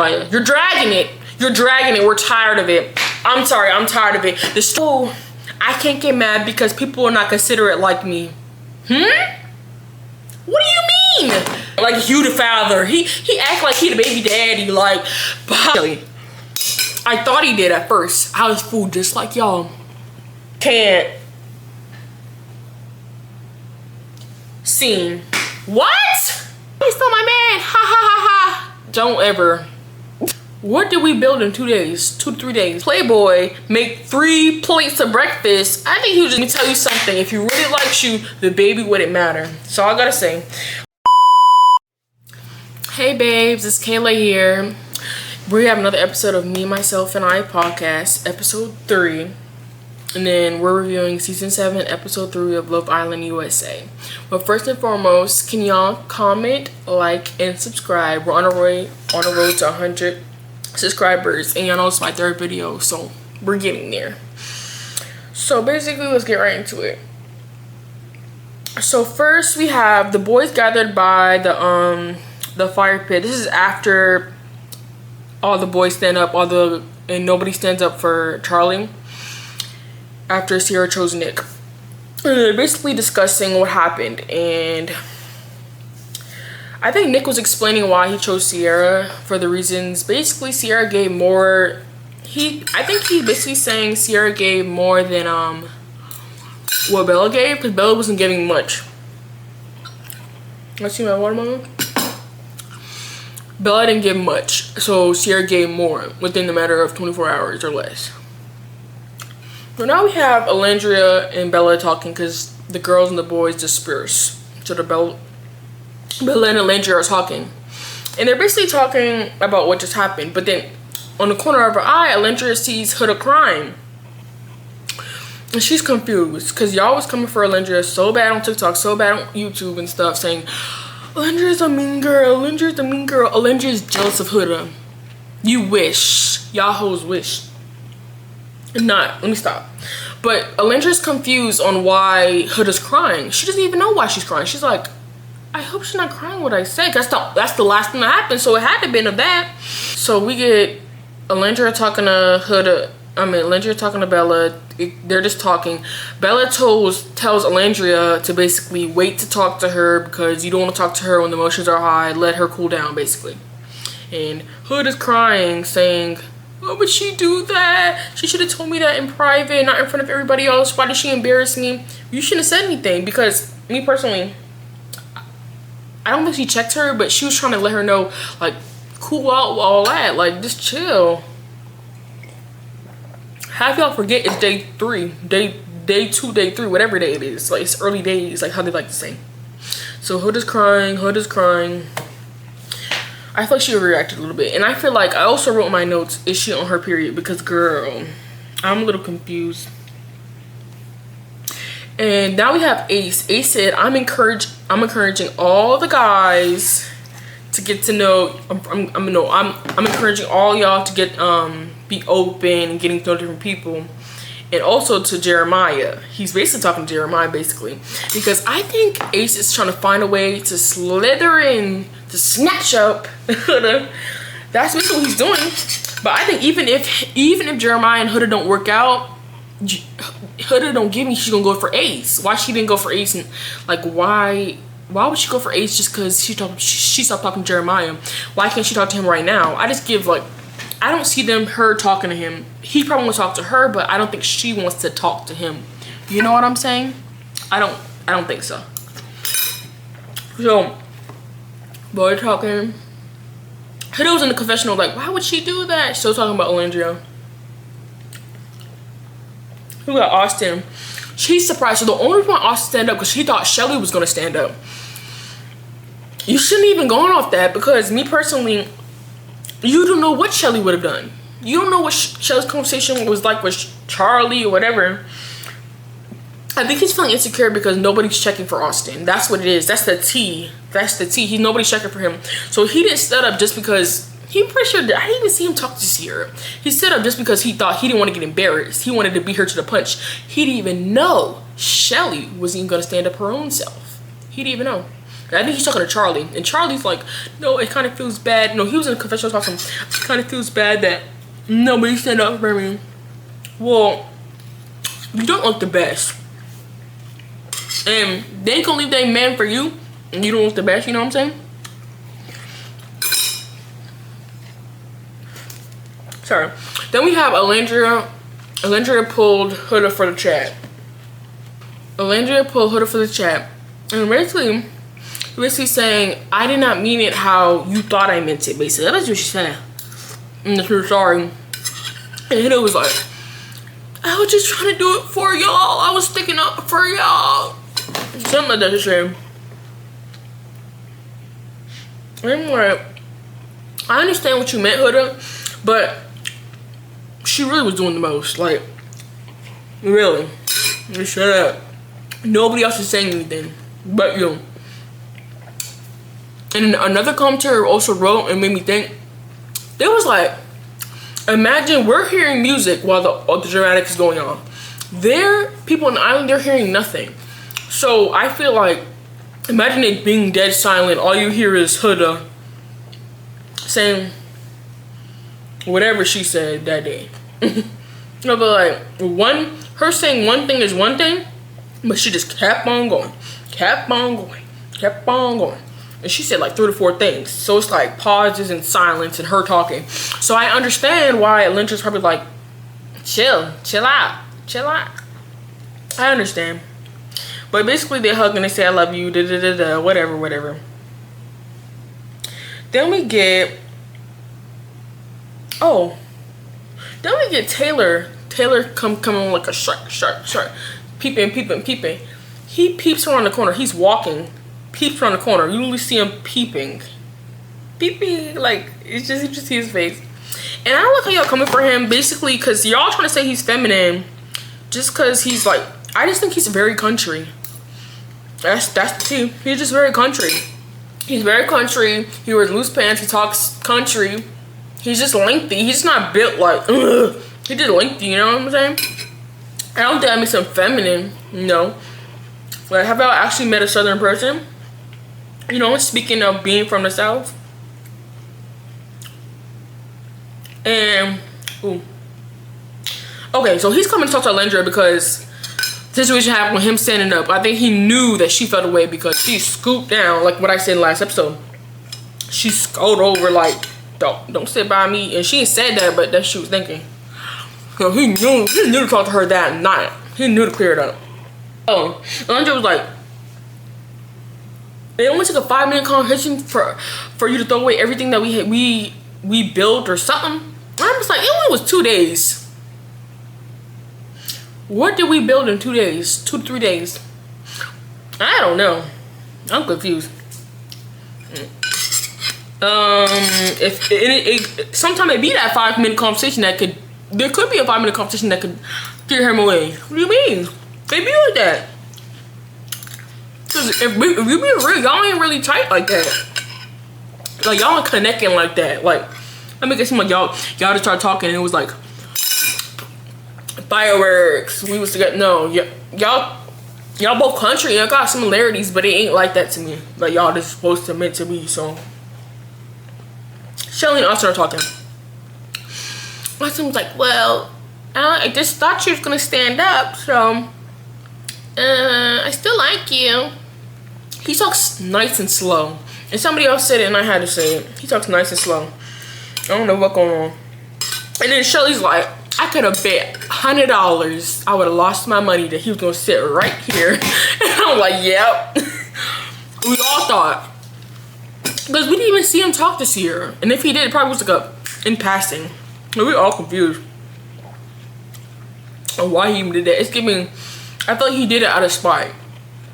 Jeremiah. You're dragging it. You're dragging it. We're tired of it. I'm sorry. I'm tired of it. I can't get mad because people are not considerate like me. What do you mean? Like you the father. He act like he the baby daddy. Like, I thought he did at first. I was fooled just like y'all. Can't. Scene. What? He's still my man. Ha ha ha ha. Don't ever. What did we build in 2 days? 2 to 3 days. Playboy make 3 plates of breakfast. I think he was just gonna tell you something. If he really likes you, the baby wouldn't matter. So I gotta say. Hey babes, it's Kayla here. We have another episode of Me, Myself, and I podcast, episode 3. And then we're reviewing season 7, episode 3 of Love Island USA. But first and foremost, can y'all comment, like, and subscribe? We're on a road to 100 subscribers, and y'all know it's my 3rd video, so we're getting there. So basically, let's get right into it. So first, we have the boys gathered by the fire pit. This is after all the boys stand up, and nobody stands up for Charlie. After Sierra chose Nick. And they're basically discussing what happened, and I think Nick was explaining why he chose Sierra for the reasons. Basically, Sierra gave more. I think he's basically saying Sierra gave more than what Bella gave, because Bella wasn't giving much. Let's see my watermelon. Bella didn't give much, so Sierra gave more within the matter of 24 hours or less. So now we have Alendria and Bella talking because the girls and the boys disperse. So Bella and Alendria are talking. And they're basically talking about what just happened. But then on the corner of her eye, Alendria sees Huda crying. And she's confused because y'all was coming for Alendria so bad on TikTok, so bad on YouTube and stuff, saying, Alendria's a mean girl, Alendria's a mean girl. Alendria's jealous of Huda. You wish. Y'all hoes wish. Let me stop. But Alendria's confused on why Huda's crying. She doesn't even know why she's crying. She's like, I hope she's not crying what I said. That's the last thing that happened, so it had to have been of that. So we get Alendria talking to Alendria talking to Bella. They're just talking. Bella tells Alendria to basically wait to talk to her because you don't want to talk to her when the emotions are high. Let her cool down, basically. And Huda's crying, saying, why would she do that? She should have told me that in private, not in front of everybody else. Why did she embarrass me? You shouldn't have said anything, because me personally, I don't think she checked her, but she was trying to let her know, like, cool out all that. Like, just chill. Half y'all forget it's day 3. Day 2, day 3, whatever day it is. Like, it's early days, like how they like to say. So Huda's crying. I feel like she overreacted a little bit. And I feel like I also wrote in my notes, is she on her period? Because girl, I'm a little confused. And now we have Ace. Ace said, I'm encouraging all the guys to get to know. I'm encouraging all y'all to get be open and getting to know different people. And also to Jeremiah. He's basically talking to Jeremiah, basically. Because I think Ace is trying to find a way to slither in, to snatch up Huda. That's basically what he's doing. But I think even if Jeremiah and Huda don't work out, Huda don't give me, she's gonna go for Ace. Why she didn't go for Ace? And like, why would she go for Ace just because she stopped talking to Jeremiah? Why can't she talk to him right now? I don't see her talking to him. He probably wants to talk to her, but I don't think she wants to talk to him. You know what I'm saying? I don't think so. So, boy talking. Huda was in the confessional like, why would she do that? Still talking about Alendria. We got Austin. She's surprised. So the only reason why Austin stand up because she thought Shelly was gonna stand up. You shouldn't even gone off that, because me personally, you don't know what Shelly would have done. You don't know what Shelly's conversation was like with Charlie or whatever. I think he's feeling insecure because nobody's checking for Austin. That's what it is. That's the T. Nobody's checking for him. So he didn't stand up just because, he pretty sure, I didn't even see him talk to Sierra. He stood up just because he thought he didn't want to get embarrassed. He wanted to beat her to the punch. He didn't even know Shelly was even going to stand up her own self. He didn't even know. I think he's talking to Charlie, and Charlie's like, no, it kind of feels bad. No, he was in a confessional talking. It kind of feels bad that nobody stand up for me. Well, you don't look the best, and they ain't gonna leave that man for you, and you don't look the best. You know what I'm saying? Sorry. Then we have Alandria. Alandria pulled Huda for the chat. Alandria pulled Huda for the chat, and basically saying, I did not mean it how you thought I meant it. Basically, that's what she said. And she was sorry. And Huda was like, I was just trying to do it for y'all. I was sticking up for y'all. Something like that she said. I'm like, I understand what you meant, Huda, but she really was doing the most. Like, really. Just shut up. Nobody else is saying anything but you. And another commentator also wrote and made me think, it was like, imagine we're hearing music while the dramatic is going on. People on the island, they're hearing nothing. So I feel like, imagine it being dead silent. All you hear is Huda saying whatever she said that day. No, but like, her saying one thing is one thing, but she just kept on going. And she said like 3 to 4 things. So it's like pauses and silence and her talking. So I understand why Lynch's probably like, chill out. I understand. But basically they hug and they say I love you, whatever. Then we get Taylor. Taylor coming like a shark. Peeping. He peeps around the corner. He's walking. Peeps around the corner. You usually see him peeping, like you just see his face. And I like how y'all coming for him, basically, because y'all trying to say he's feminine, just because he's like, I just think he's very country. That's the tea. He's just very country. He's very country. He wears loose pants. He talks country. He's just lengthy. He's not built like, ugh. He's just lengthy. You know what I'm saying? I don't think that makes him feminine. No. Like, have y'all actually met a Southern person? You know, speaking of being from the South. And, ooh. Okay, so he's coming to talk to Alendra because the situation happened with him standing up. I think he knew that she felt away because she scooped down, like what I said in the last episode. She scooped over like, don't sit by me. And she didn't said that, but that's what she was thinking. So he knew to talk to her that night. He knew to clear it up. Oh, Alendra was like, it only took a 5-minute conversation for you to throw away everything that we built or something. I'm just like, it only was 2 days. What did we build in 2 days? 2 to 3 days? I don't know. I'm confused. Sometime it be that 5-minute conversation there could be a 5-minute conversation that could get him away. What do you mean? They be like that. Cause if you be real, y'all ain't really tight like that. Like y'all ain't connecting like that. Like, let me get some like y'all just started talking and it was like fireworks. We was together. No, y'all both country. Y'all got similarities, but it ain't like that to me. Like y'all just supposed to meant to be. So Shelly and us are talking. Austin was like, well, I just thought you was gonna stand up, so I still like you. He talks nice and slow. And somebody else said it and I had to say it. He talks nice and slow. I don't know what's going on. And then Shelly's like, I could have bet $100 I would have lost my money that he was gonna sit right here. And I'm like, yep. We all thought. Because we didn't even see him talk to Sierra. And if he did, it probably was like in passing. And we were all confused on why he even did that. It's giving, I feel like he did it out of spite.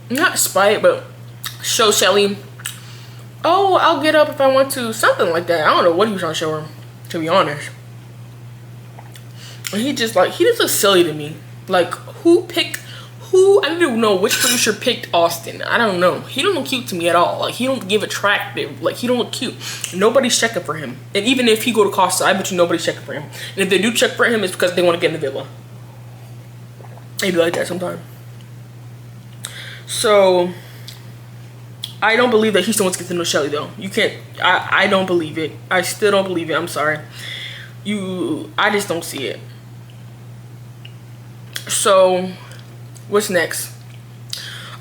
Not spite, but show Shelly, oh, I'll get up if I want to. Something like that. I don't know what he was trying to show her, to be honest. And he just looks silly to me. Like, I don't even know which producer picked Austin. I don't know. He don't look cute to me at all. Like, he don't give attractive. Like, he don't look cute. Nobody's checking for him. And even if he go to Costa, I bet you nobody's checking for him. And if they do check for him, it's because they want to get in the villa. They be like that sometimes. So, I don't believe that Houston wants to get to know Shelly though. You can't. I don't believe it. I still don't believe it. I'm sorry. I just don't see it. So, what's next?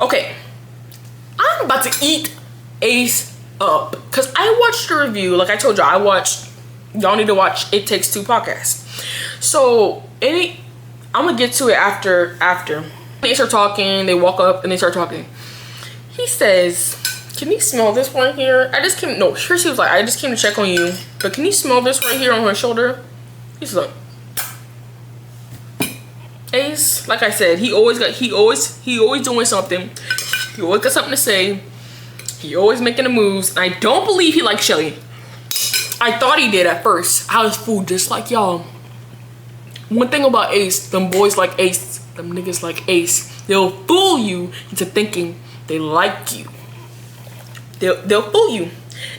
Okay, I'm about to eat Ace up because I watched a review. Like I told y'all, y'all need to watch It Takes Two podcast. So I'm gonna get to it after they start talking. They walk up and they start talking. He says, "Can you smell this right here? First he was like, I just came to check on you, but can you smell this right here on her shoulder?" He's like, Ace, like I said, he always doing something. He always got something to say. He always making the moves. I don't believe he likes Shelly. I thought he did at first. I was fooled just like y'all. One thing about Ace, them boys like Ace, them niggas like Ace, they'll fool you into thinking they like you. They'll fool you.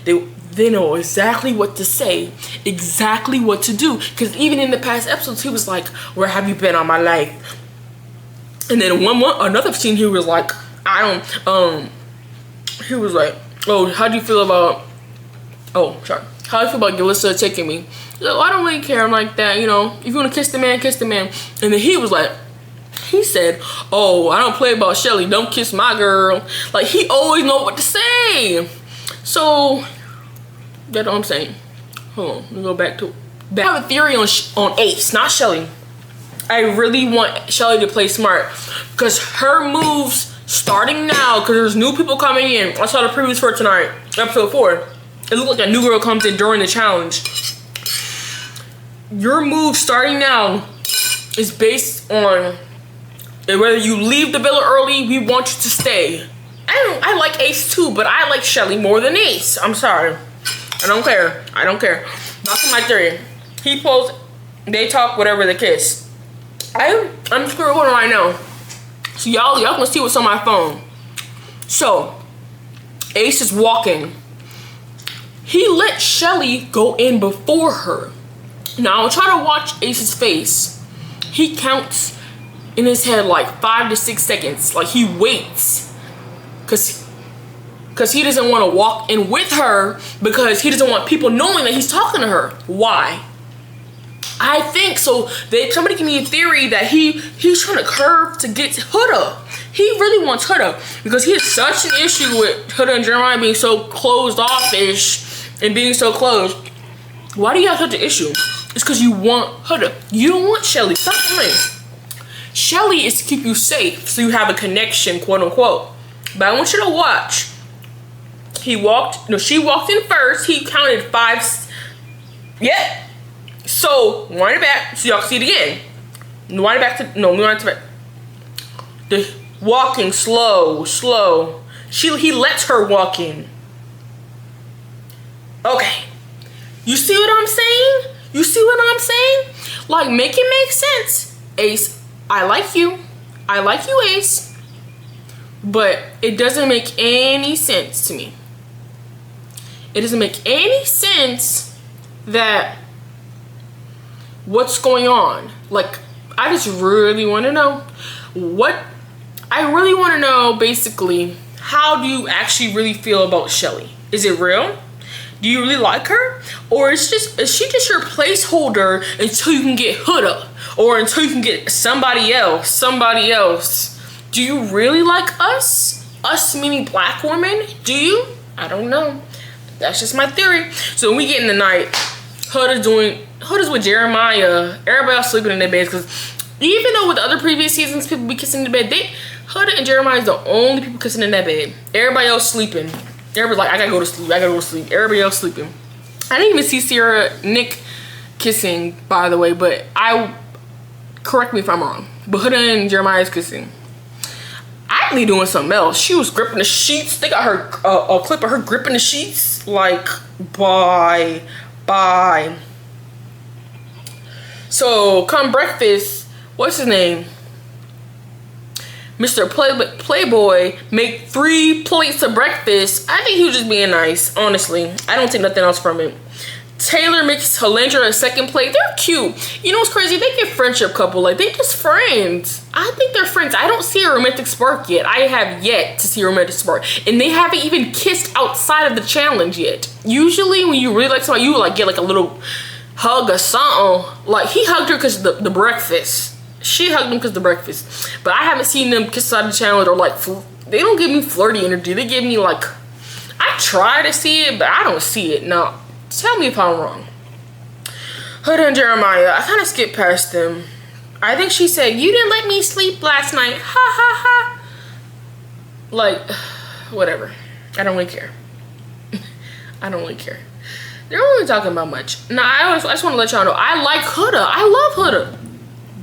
They know exactly what to say, exactly what to do. Because even in the past episodes, he was like, "Where have you been all my life?" And then another scene, he was like, he was like, "Oh, how do you feel about? Oh, sorry. How do you feel about Galissa taking me?" He's like, "Oh, I don't really care. I'm like that. You know, if you want to kiss the man, kiss the man." And then he said, "Oh, I don't play about Shelly. Don't kiss my girl." Like, he always know what to say. So, that's all I'm saying. Hold on, let me go back. I have a theory on Ace, not Shelly. I really want Shelly to play smart because her moves starting now, because there's new people coming in. I saw the previews for tonight, episode 4. It looked like a new girl comes in during the challenge. Your move starting now is based on whether you leave the villa early, we want you to stay. I like Ace too, but I like Shelly more than Ace. I'm sorry. I don't care. That's my theory. He pulls, they talk, whatever, they kiss. I'm just gonna go right now. So y'all can see what's on my phone. So Ace is walking. He let Shelly go in before her. Now I'll try to watch Ace's face. He counts in his head like 5 to 6 seconds. Like, he waits. Cause he doesn't want to walk in with her because he doesn't want people knowing that he's talking to her. Why? I think so. Somebody gave me a theory that he's trying to curve to get to Huda. He really wants Huda because he has such an issue with Huda and Jeremiah being so closed off-ish and being so closed. Why do you have such an issue? It's because you want Huda. You don't want Shelly. Stop playing. Shelly is to keep you safe so you have a connection, quote unquote. But I want you to watch. She walked in first. He counted 5. Yeah. So, wind it back so y'all can see it again. Wind it back to, no, wind it back. The walking slow. He lets her walk in. Okay. You see what I'm saying? Like, make it make sense. Ace, I like you, Ace. But it doesn't make any sense to me. It doesn't make any sense that what's going on. Like, I just really want to know basically, how do you actually really feel about Shelly? Is it real? Do you really like her? Or is she just your placeholder until you can get Huda? Or until you can get somebody else? Do you really like us? Us meaning black women? Do you? I don't know. That's just my theory. So when we get in the night, Huda's with Jeremiah. Everybody else sleeping in their beds, because even though with the other previous seasons people be kissing in the bed, Huda and Jeremiah is the only people kissing in that bed. Everybody else sleeping. Everybody's like, I gotta go to sleep. Everybody else sleeping. I didn't even see Sierra Nick kissing, by the way, but correct me if I'm wrong. But Huda and Jeremiah is kissing. Idly doing something else. She was gripping the sheets. They got her a clip of her gripping the sheets. Like, bye. So come breakfast, what's his name? Mr. Playboy make 3 plates of breakfast. I think he was just being nice, honestly. I don't take nothing else from it. Taylor makes Helendra a second plate. They're cute. You know what's crazy? They get friendship couple. Like, they just friends. I think they're friends. I don't see a romantic spark yet. I have yet to see a romantic spark. And they haven't even kissed outside of the challenge yet. Usually, when you really like somebody, you like get like a little hug or something. Like, he hugged her because the breakfast. She hugged him because the breakfast. But I haven't seen them kiss outside the challenge or like, they don't give me flirty energy. They give me like, I try to see it, but I don't see it. No. Tell me if I'm wrong. Huda and Jeremiah, I kind of skipped past them. I think she said, you didn't let me sleep last night. Ha ha ha. Like, whatever. I don't really care. I don't really care. They're not really talking about much. Now, I just want to let y'all know, I like Huda. I love Huda.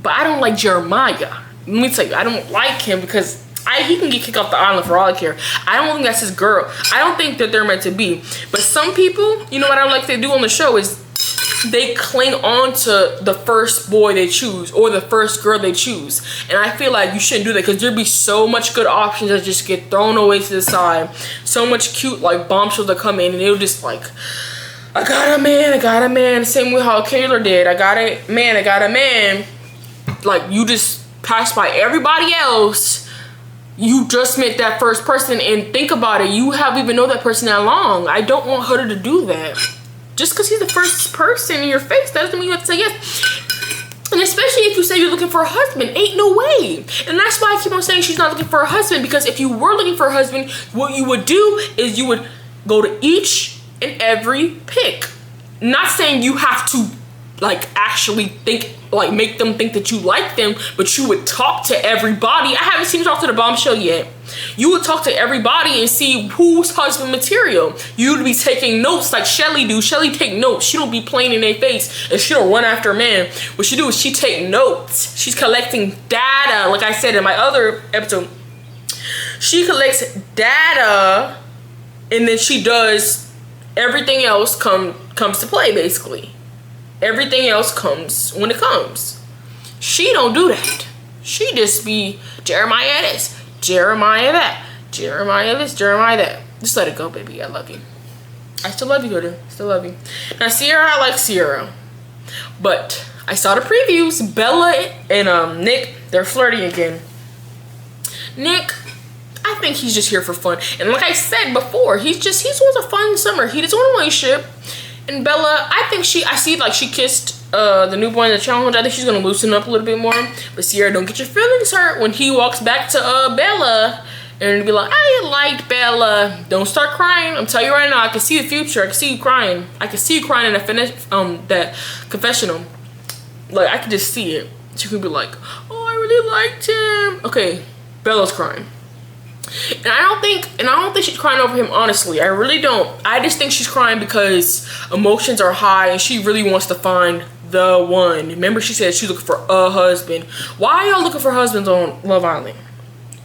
But I don't like Jeremiah. Let me tell you, I don't like him because he can get kicked off the island for all I care. I don't think that's his girl. I don't think that they're meant to be. But some people, you know what I like they do on the show is they cling on to the first boy they choose or the first girl they choose. And I feel like you shouldn't do that because there'd be so much good options that just get thrown away to the side. So much cute like bombshells that come in and it'll just like, I got a man, I got a man. Same with how Kayla did. I got a man, I got a man. Like, you just pass by everybody else. You just met that first person, and think about it, you haven't even known that person that long. I don't want Huda to do that. Just because he's the first person in your face doesn't mean you have to say yes. And especially if you say you're looking for a husband, ain't no way. And that's why I keep on saying she's not looking for a husband, because if you were looking for a husband, what you would do is you would go to each and every pick. Not saying you have to like actually think, like make them think that you like them, but you would talk to everybody. I haven't seen you talk to the bombshell yet. You would talk to everybody and see who's husband material. You'd be taking notes like Shelly do. Shelly take notes. She don't be playing in their face and she don't run after a man. What she do is she take notes. She's collecting data. Like I said in my other episode, she collects data and then she does everything else comes to play basically. Everything else comes when it comes. She don't do that. She just be Jeremiah this, Jeremiah that, Jeremiah this, Jeremiah that. Just let it go, baby. I love you. I still love you, Huda. Still love you. Now, Sierra, I like Sierra. But I saw the previews. Bella and Nick, they're flirting again. Nick, I think he's just here for fun. And like I said before, he wants a fun summer. He doesn't want a relationship. And Bella, I see like she kissed the new boy in the challenge. I think she's gonna loosen up a little bit more. But Sierra, don't get your feelings hurt when he walks back to Bella and be like, I liked Bella. Don't start crying. I'm telling you right now, I can see the future. I can see you crying. I can see you crying in that confessional. Like, I can just see it. She could be like, oh, I really liked him. Okay, Bella's crying. And I don't think she's crying over him, honestly. I really don't. I just think she's crying because emotions are high and she really wants to find the one. Remember, she said she's looking for a husband. Why are y'all looking for husbands on Love Island?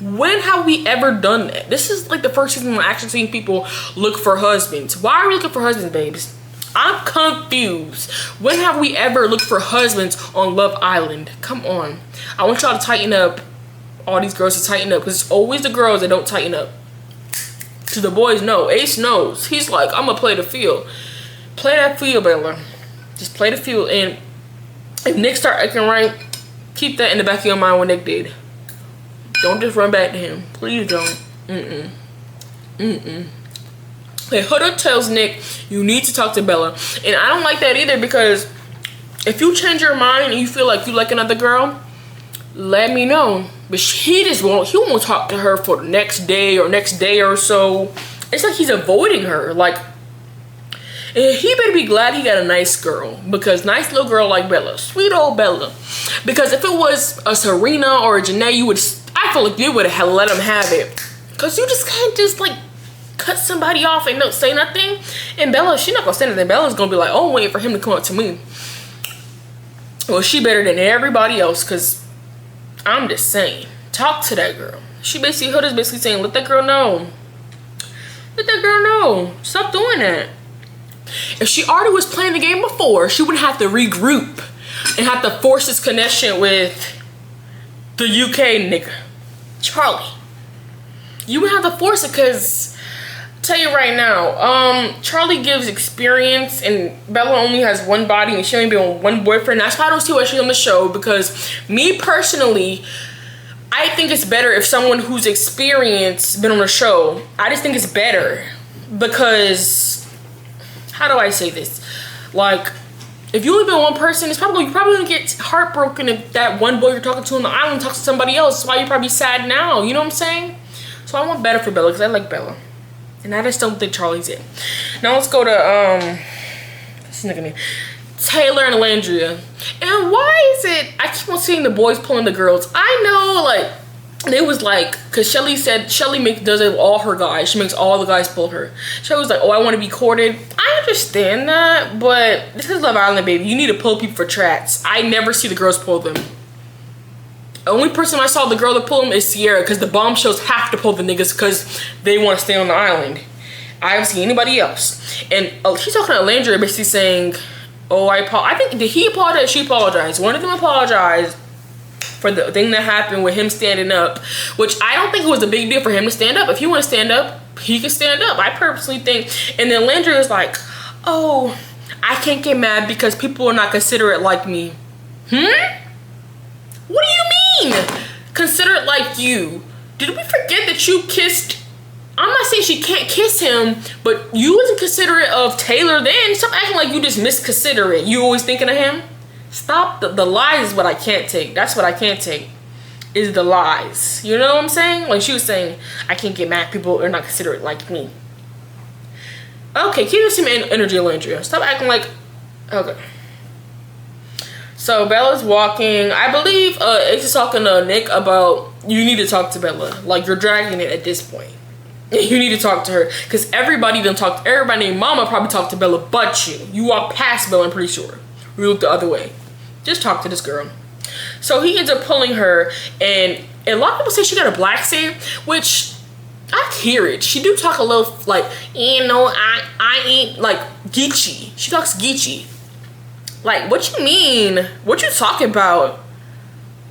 When have we ever done that? This is like the first season I'm actually seeing people look for husbands. Why are we looking for husbands, babes? I'm confused. When have we ever looked for husbands on Love Island? Come on. I want y'all to tighten up. All these girls to tighten up, because it's always the girls that don't tighten up. To the boys, no. Ace knows. He's like, I'm gonna play the field. Play that field, Bella. Just play the field. And if Nick start acting right, keep that in the back of your mind when Nick did. Don't just run back to him. Please don't. Okay, Huda tells Nick, you need to talk to Bella. And I don't like that either, because if you change your mind and you feel like you like another girl, let me know. But he won't talk to her for the next day or so. It's like he's avoiding her. Like, he better be glad he got a nice girl, because nice little girl like Bella, sweet old Bella. Because if it was a Serena or a Janae, I feel like you would have let him have it. Because you just can't just like cut somebody off and don't say nothing. And Bella, she's not gonna say nothing. Bella's gonna be like, oh, wait for him to come up to me. Well, she better than everybody else, because I'm just saying, talk to that girl. Huda's basically saying, let that girl know. Let that girl know. Stop doing that. If she already was playing the game before, she wouldn't have to regroup and have to force this connection with the UK nigga, Charlie. You would have to force it, because tell you right now, Charlie gives experience and Bella only has one body and she only been with one boyfriend. That's why I don't see why she's on the show, because me personally, I think it's better if someone who's experienced been on a show. I just think it's better because, how do I say this? Like, if you only been one person, you're probably gonna get heartbroken if that one boy you're talking to on the island talks to somebody else. That's why you're probably sad now. You know what I'm saying? So I want better for Bella because I like Bella. And I just don't think Charlie's it. Now let's go to what's his name? Taylor and Landria. And why is it I keep on seeing the boys pulling the girls? I know, like, they was like, because Shelly said does it with all her guys. She makes all the guys pull her. Shelly was like, oh, I want to be courted. I understand that, but this is Love Island, baby. You need to pull people for tracks. I never see the girls pull them. The only person I saw the girl to pull them is Sierra, because the bombshells have to pull the niggas because they want to stay on the island. I haven't seen anybody else. And she's talking to Landria, basically saying, oh, I think, did he apologize? She apologized. One of them apologized for the thing that happened with him standing up, which I don't think it was a big deal for him to stand up. If he want to stand up, he can stand up. I personally think. And then Landria was like, oh, I can't get mad because people are not considerate like me. What do you mean? Considerate like you? Did we forget that you kissed? I'm not saying she can't kiss him, but you wasn't considerate of Taylor then. Stop acting like you just misconsiderate. You always thinking of him? Stop. The lies is what I can't take. That's what I can't take, is the lies. You know what I'm saying? Like she was saying, I can't get mad. People are not considerate like me. Okay, keep the same energy, Landria. Stop acting like, okay. So Bella's walking. I believe Ace is talking to Nick about, you need to talk to Bella. Like, you're dragging it at this point. You need to talk to her. Because everybody named Mama probably talked to Bella but you. You walk past Bella, I'm pretty sure. You look the other way. Just talk to this girl. So he ends up pulling her, and a lot of people say she got a black accent, which I hear it. She do talk a little like, you know, I ain't like Geechee. She talks Geechee. Like, what you mean? What you talking about?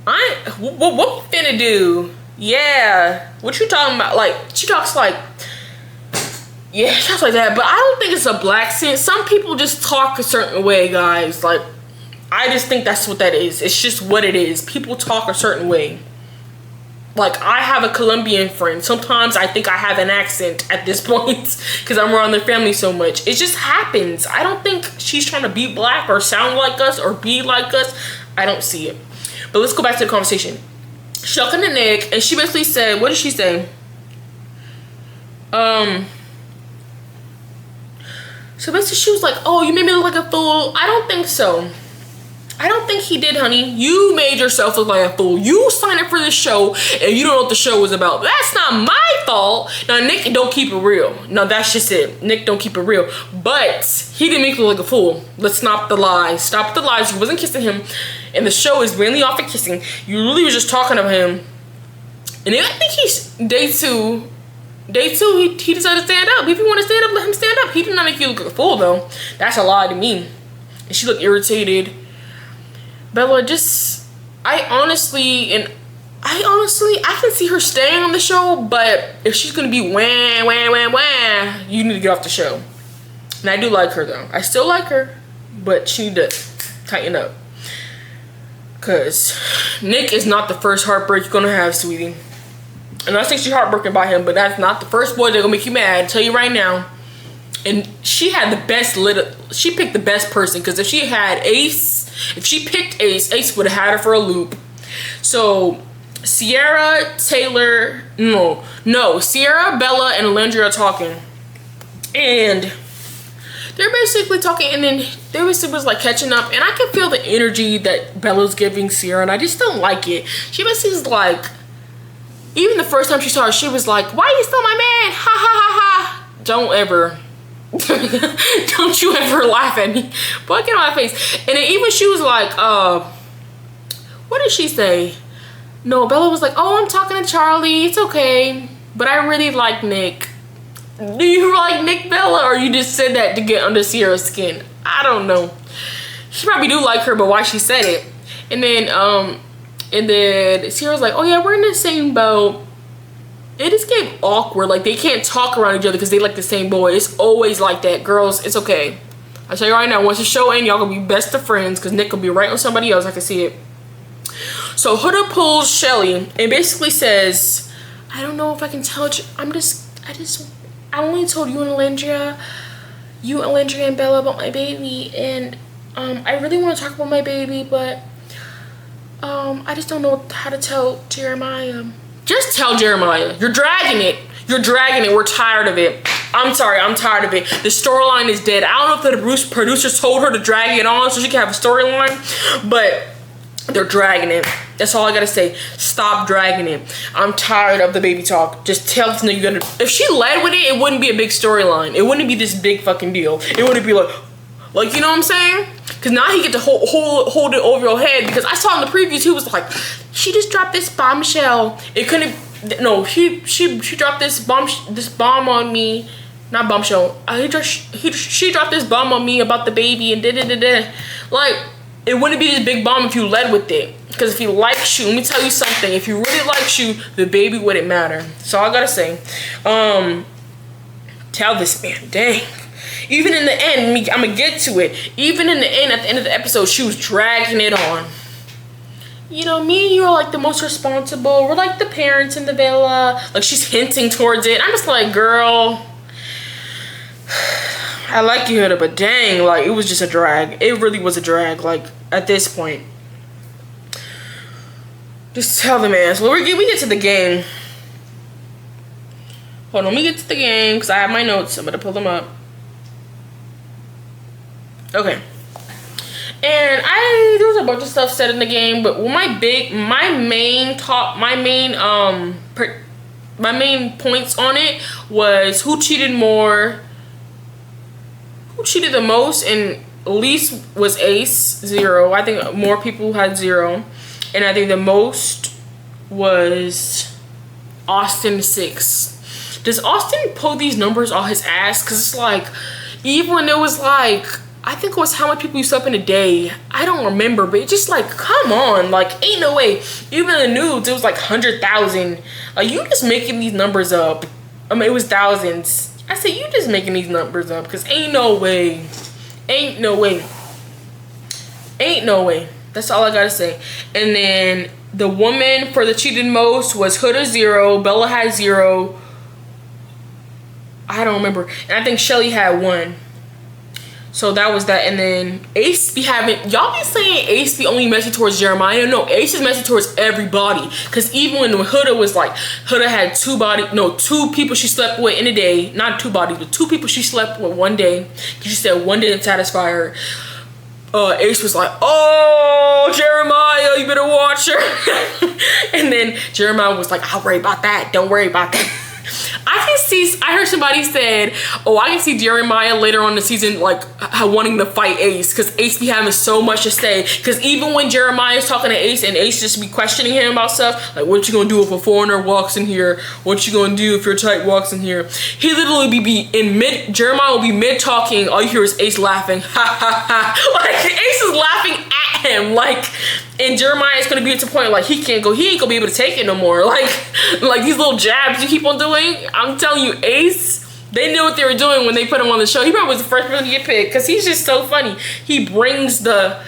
What we finna do? Yeah. What you talking about? Like, she talks like, yeah, she talks like that. But I don't think it's a black accent. Some people just talk a certain way, guys. Like, I just think that's what that is. It's just what it is. People talk a certain way. Like, I have a Colombian friend. Sometimes I think I have an accent at this point because I'm around their family so much. It just happens. I don't think she's trying to be black or sound like us or be like us. I don't see it. But let's go back to the conversation. She's talking to Nick, and she basically said, what did she say? So basically she was like, oh, you made me look like a fool. I don't think so. I don't think he did, honey. You made yourself look like a fool. You signed up for this show and you don't know what the show was about. That's not my fault. Now, Nick don't keep it real. No, that's just it. Nick don't keep it real. But he didn't make you look like a fool. Let's stop the lies. Stop the lies. You wasn't kissing him. And the show is mainly off of kissing. You really was just talking to him. And then I think he's day two, he decided to stand up. If you want to stand up, let him stand up. He did not make you look like a fool, though. That's a lie to me. And she looked irritated. Bella, I honestly, I can see her staying on the show, but if she's gonna be wah, you need to get off the show. And I do like her, though. I still like her, but she need to tighten up. Because Nick is not the first heartbreak you're gonna have, sweetie. And I think she's heartbroken by him, but that's not the first boy that's gonna make you mad. I'll tell you right now. And she had the best she picked the best person, because if she had Ace, if she picked Ace, Ace would have had her for a loop. So Sierra, Taylor, Sierra, Bella, and Alendra are talking. And they're basically talking, and then they basically was like catching up, and I can feel the energy that Bella's giving Sierra, and I just don't like it. She basically is like, even the first time she saw her, she was like, why are you still my man? Ha ha ha ha. Don't ever. Don't you ever laugh at me. But get on my face. And then even she was like, what did she say? No, Bella was like, oh, I'm talking to Charlie. It's okay. But I really like Nick. Do you like Nick, Bella? Or you just said that to get under Sierra's skin? I don't know. She probably do like her, but why she said it. And then Sierra's like, oh yeah, we're in the same boat. It just getting awkward. Like, they can't talk around each other because they like the same boy. It's always like that. Girls, it's okay. I tell you right now, once the show ends, y'all gonna be best of friends because Nick will be right on somebody else. I can see it. So Huda pulls Shelly and basically says, I don't know if I can tell you. I only told you and Alendria and Bella about my baby, and I really want to talk about my baby, but I just don't know how to tell Jeremiah. Just tell Jeremiah. You're dragging it. You're dragging it. We're tired of it. I'm sorry. I'm tired of it. The storyline is dead. I don't know if the producers told her to drag it on so she can have a storyline, but they're dragging it. That's all I gotta say. Stop dragging it. I'm tired of the baby talk. Just tell this nigga gonna. If she led with it, it wouldn't be a big storyline. It wouldn't be this big fucking deal. It wouldn't be like you know what I'm saying? Because now he get to hold it over your head. Because I saw in the previews he was like, she just dropped this bombshell. It couldn't. No, she dropped this bomb on me. Not bombshell. She dropped this bomb on me about the baby and da. Like, it wouldn't be this big bomb if you led with it. Because if he likes you, let me tell you something. If he really likes you, the baby wouldn't matter. So I gotta say, tell this man, dang. Even in the end, I'm gonna get to it. Even in the end, at the end of the episode, she was dragging it on. You know, me and you are like the most responsible. We're like the parents in the villa. Like, she's hinting towards it. I'm just like, girl, I like you, Huda, but dang, like, it was just a drag. It really was a drag, like, at this point. Just tell the man. So we get to the game. Hold on, let me get to the game, because I have my notes. I'm going to pull them up. Okay. And there was a bunch of stuff said in the game, but my main points on it was who cheated more, who cheated the most, and least was Ace, 0. I think more people had 0, and I think the most was Austin, 6. Does Austin pull these numbers off his ass? Because it's like, even when it was like, I think it was how many people you slept in a day. I don't remember, but it's just like, come on, like, ain't no way. Even in the news, it was like 100,000. Like, you just making these numbers up. I mean, it was thousands. I said, you just making these numbers up, because ain't no way. Ain't no way. Ain't no way. That's all I gotta say. And then the woman for the cheated most was Huda, 0. Bella had 0. I don't remember. And I think Shelly had 1. So that was that. And then Ace be having, y'all be saying Ace be only messy towards Jeremiah. No, Ace is messy towards everybody. Because even when Huda was like, Huda had 2 people she slept with in a day. Not 2 bodies, but 2 people she slept with one day. Because she said one didn't satisfy her. Ace was like, oh, Jeremiah, you better watch her. And then Jeremiah was like, I'll worry about that. Don't worry about that. I heard somebody said, oh, I can see Jeremiah later on in the season, like, wanting to fight Ace, because Ace be having so much to say. Because even when Jeremiah is talking to Ace, and Ace just be questioning him about stuff, like, what you gonna do if a foreigner walks in here? What you gonna do if your type walks in here? He literally Jeremiah will be mid-talking, all you hear is Ace laughing, ha ha ha. Like, Ace is laughing at him, like, and Jeremiah is gonna be at the point, like, he ain't gonna be able to take it no more. Like these little jabs you keep on doing, I'm telling you, Ace, they knew what they were doing when they put him on the show. He probably was the first person to get picked because he's just so funny. He brings the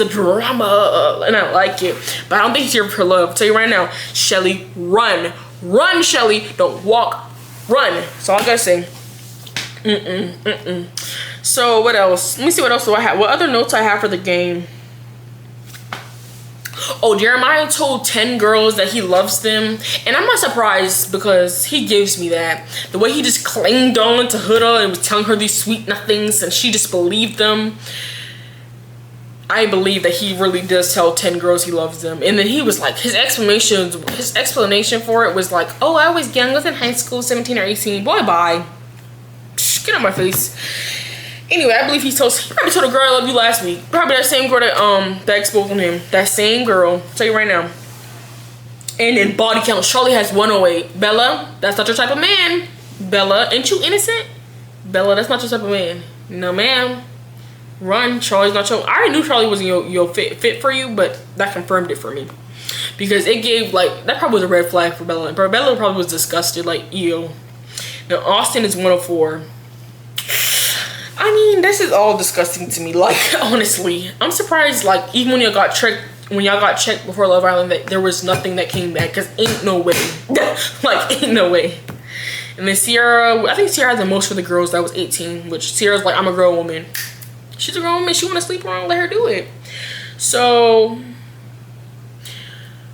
drama, and I like it. But I don't think he's here for love. I'll tell you right now, Shelly, run, Shelly, don't walk, run. That's all I gotta say. So what else? Let me see what else do I have. What other notes I have for the game? Oh, Jeremiah told 10 girls that he loves them. And I'm not surprised because he gives me that. The way he just clinged on to Huda and was telling her these sweet nothings and she just believed them. I believe that he really does tell 10 girls he loves them. And then he was like, his explanation for it was like, oh, I was young, I was in high school, 17 or 18. Boy, bye. Get out my face. Anyway, I believe he probably told a girl I love you last week. Probably that same girl that exposed on him. That same girl. I'll tell you right now. And then body count. Charlie has 108. Bella, that's not your type of man. Bella, ain't you innocent? Bella, that's not your type of man. No, ma'am. Run. Charlie's not your. I already knew Charlie wasn't your fit for you, but that confirmed it for me. because it gave like that probably was a red flag for Bella. But Bella probably was disgusted, like ew. Now Austin is 104. I mean, this is all disgusting to me. Like honestly, I'm surprised. Like even when y'all got checked before Love Island, that there was nothing that came back. Cause ain't no way. Like ain't no way. And then Sierra, I think Sierra had the most for the girls. That was 18. Which Sierra's like, I'm a grown woman. She's a grown woman. She want to sleep around. Let her do it. So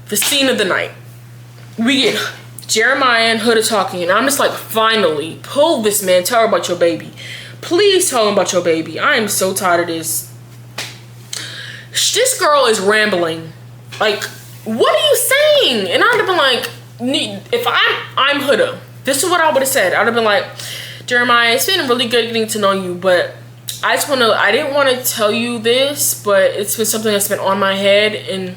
the scene of the night, we get Jeremiah and Huda talking, and I'm just like, finally, pull this man. Tell her about your baby. Please tell him about your baby. I am so tired of this. This girl is rambling. Like, what are you saying? And I'd have been like, if I'm Huda, this is what I would have said. I'd have been like, Jeremiah, it's been really good getting to know you, but I didn't want to tell you this, but it's been something that's been on my head, and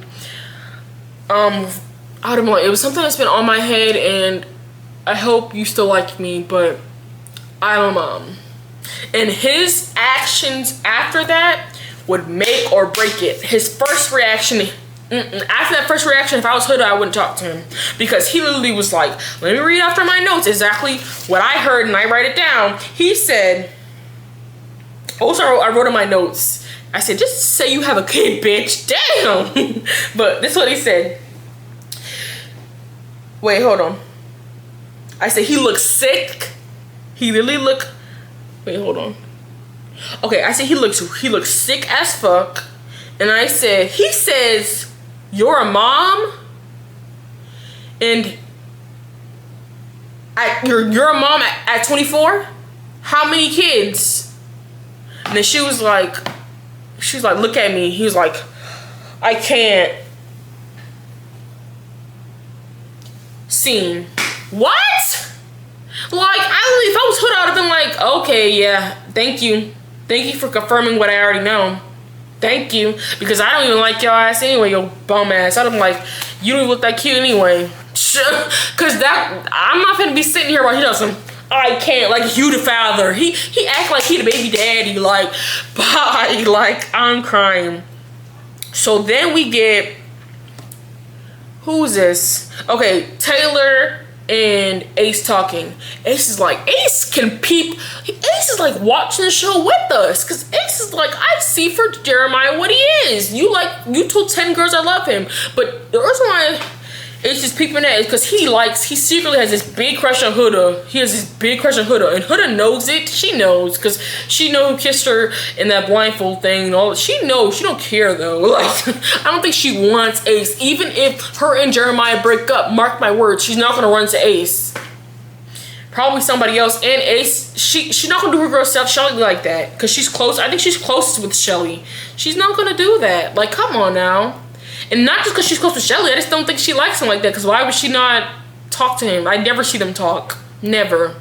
I don't know, it was something that's been on my head, and I hope you still like me, but I'm a mom. And his actions after that would make or break it. His first reaction, after that first reaction, if I was Huda, I wouldn't talk to him, because he literally was like, let me read after my notes exactly what I heard, and I write it down. He said, also I wrote in my notes, I said, just say you have a kid, bitch. Damn. But this is what he said. Wait, hold on. I said he looks sick. He really look. Wait, hold on. Okay, I said he looks sick as fuck. And I said, he says, you're a mom? And you're a mom at 24? How many kids? And then she was like, look at me. He was like, I can't. Scene. What? Like, if I was Huda, I would have been like, okay, yeah, thank you. Thank you for confirming what I already know. Thank you. Because I don't even like your ass anyway, your bum ass. I'd have been like, you don't even look that cute anyway. Because I'm not gonna be sitting here while he does some, I can't, like, you the father. He act like he the baby daddy, like, bye, like, I'm crying. So then we get, who's this? Okay, Taylor and Ace talking. Ace is like, Ace can peep. Ace is like watching the show with us, because Ace is like, I see for Jeremiah what he is. You told 10 girls I love him, but the reason why Ace is peeping at is because he secretly has this big crush on Huda. He has this big crush on Huda, and Huda knows it. She knows, because she know who kissed her in that blindfold thing and all. She knows. She don't care though. Like, I don't think she wants Ace. Even if her and Jeremiah break up, mark my words, she's not gonna run to Ace. Probably somebody else. And Ace, she's not gonna do her girl self Shelly like that, because she's close. I think she's closest with Shelly. She's not gonna do that. Like, come on now. And not just because she's close to Shelly, I just don't think she likes him like that, because why would she not talk to him? I never see them talk. Never.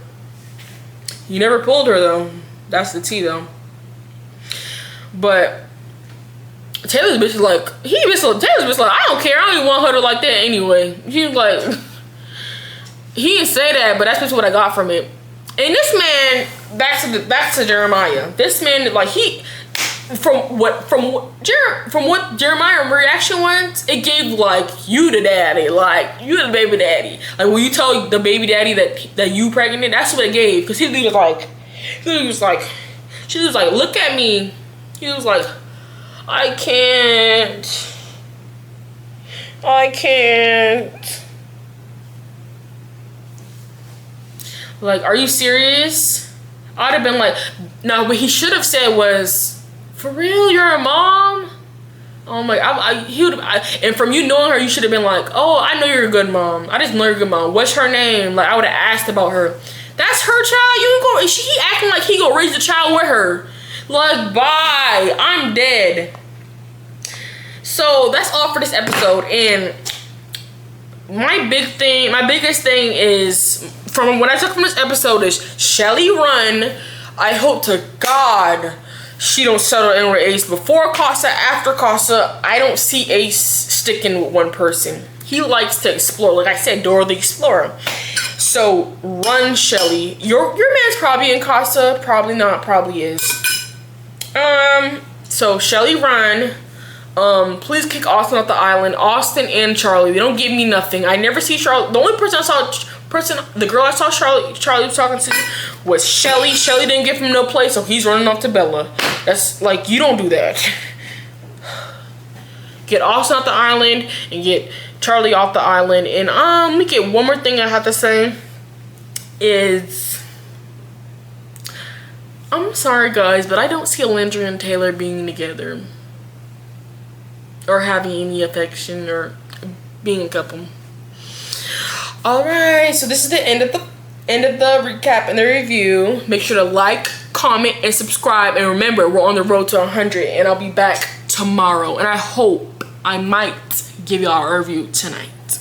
You never pulled her though. That's the tea though. But Taylor's bitch is like, Taylor's bitch like, I don't care, I don't even want her to like that anyway. He was like, he didn't say that, but that's just what I got from it. And this man, back to Jeremiah. This man, like, from what Jeremiah's reaction was, it gave like, you the daddy, like, you the baby daddy. Like, when you tell the baby daddy that you pregnant, that's what it gave. Because he was like, she was like, look at me. He was like, I can't. Like, are you serious? I'd have been like, no, what he should have said was, for real, you're a mom? Oh my, and from you knowing her, you should have been like, oh, I know you're a good mom. I just know you're a good mom. What's her name? Like, I would have asked about her. That's her child? You can go, he acting like he gonna raise the child with her. Like, bye, I'm dead. So that's all for this episode. And my biggest thing is, from what I took from this episode, is Shelly run. I hope to God she don't settle in with Ace before Casa, after Casa. I don't see Ace sticking with one person. He likes to explore. Like I said, Dora the Explorer. So run, Shelly. Your man's probably in Casa. Probably not. Probably is. So Shelly run. Please kick Austin off the island. Austin and Charlie, they don't give me nothing. I never see Charlie. The only person I saw, the girl I saw Charlie was talking to was Shelly. Shelly didn't give him no place, so he's running off to Bella. That's like, you don't do that. Get Austin off the island and get Charlie off the island. And let me get one more thing I have to say is, I'm sorry guys, but I don't see Alondra and Taylor being together or having any affection or being a couple. Alright, so this is the end of the recap and the review. Make sure to like, comment, and subscribe. And remember, we're on the road to 100, and I'll be back tomorrow. And I hope I might give y'all a review tonight.